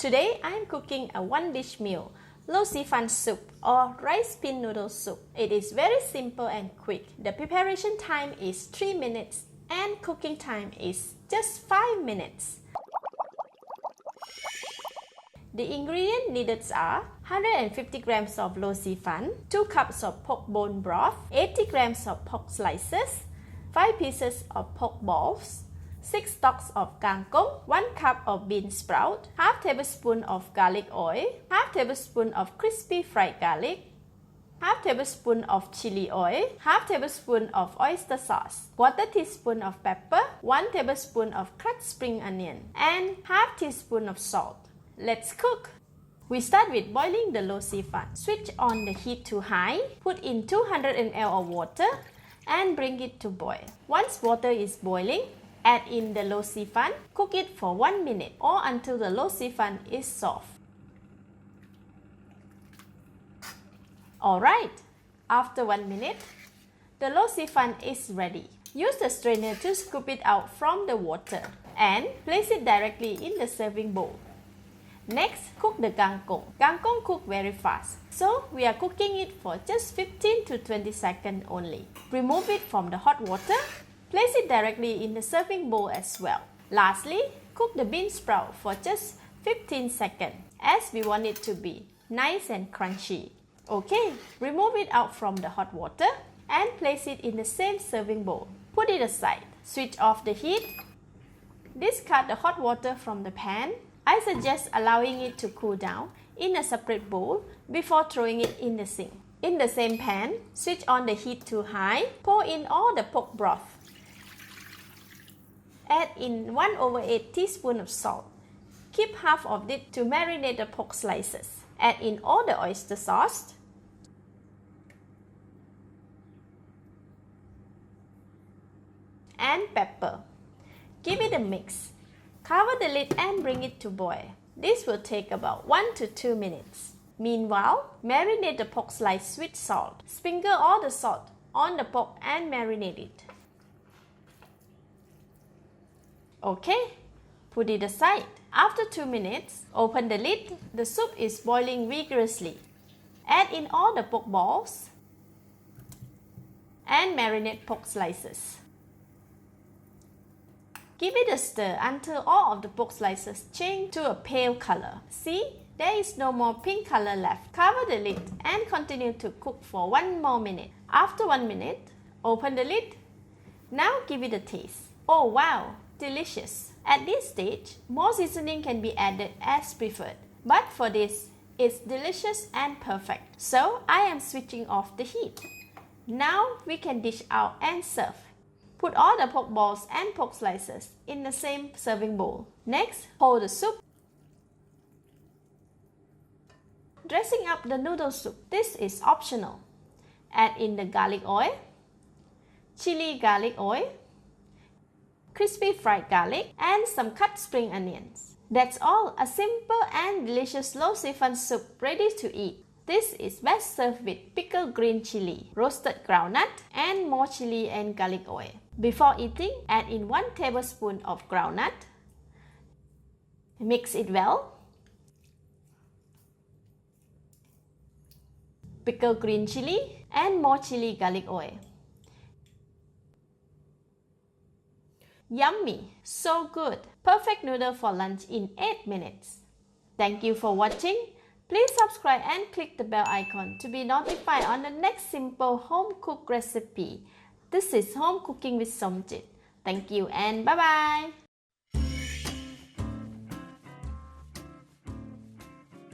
Today I am cooking a one-dish meal, Loh See Fun soup or rice pin noodle soup. It is very simple and quick. The preparation time is 3 minutes and cooking time is just 5 minutes. The ingredients needed are 150 grams of Loh See Fun, 2 cups of pork bone broth, 80 grams of pork slices, 5 pieces of pork balls, 6 stalks of kangkong, 1 cup of bean sprout, half tablespoon of garlic oil, half tablespoon of crispy fried garlic, half tablespoon of chili oil, half tablespoon of oyster sauce, 1/4 teaspoon of pepper, 1 tablespoon of crushed spring onion, and half teaspoon of salt. Let's cook. We start with boiling the Loh See Fun. Switch on the heat to high, put in 200 ml of water and bring it to boil. Once water is boiling, add in the Loh See Fun. Cook it for 1 minute or until the Loh See Fun is soft. Alright, after 1 minute, the Loh See Fun is ready. Use the strainer to scoop it out from the water and place it directly in the serving bowl. Next, cook the kangkong. Kangkong cook very fast, so we are cooking it for just 15 to 20 seconds only. Remove it from the hot water. Place it directly in the serving bowl as well. Lastly, cook the bean sprout for just 15 seconds as we want it to be nice and crunchy. Okay, remove it out from the hot water and place it in the same serving bowl. Put it aside. Switch off the heat. Discard the hot water from the pan. I suggest allowing it to cool down in a separate bowl before throwing it in the sink. In the same pan, switch on the heat to high. Pour in all the pork broth. Add in 1/8 teaspoon of salt. Keep half of it to marinate the pork slices. Add in all the oyster sauce. And pepper. Give it a mix. Cover the lid and bring it to boil. This will take about 1 to 2 minutes. Meanwhile, marinate the pork slice with salt. Sprinkle all the salt on the pork and marinate it. Okay, put it aside. After 2 minutes, open the lid. The soup is boiling vigorously. Add in all the pork balls and marinate pork slices. Give it a stir until all of the pork slices change to a pale color. See, there is no more pink color left. Cover the lid and continue to cook for 1 more minute. After 1 minute, open the lid. Now give it a taste. Oh wow, delicious. At this stage, more seasoning can be added as preferred. But for this, it's delicious and perfect. So I am switching off the heat. Now we can dish out and serve. Put all the pork balls and pork slices in the same serving bowl. Next, hold the soup. Dressing up the noodle soup. This is optional. Add in the garlic oil, chili garlic oil, crispy fried garlic, and some cut spring onions. That's all, a simple and delicious Loh See Fun soup ready to eat. This is best served with pickled green chili, roasted groundnut, and more chili and garlic oil. Before eating, add in 1 tablespoon of groundnut. Mix it well. Pickled green chili and more chili garlic oil. Yummy! So good! Perfect noodle for lunch in 8 minutes. Thank you for watching. Please subscribe and click the bell icon to be notified on the next simple home cooked recipe. This is Home Cooking with Somjit. Thank you and bye-bye!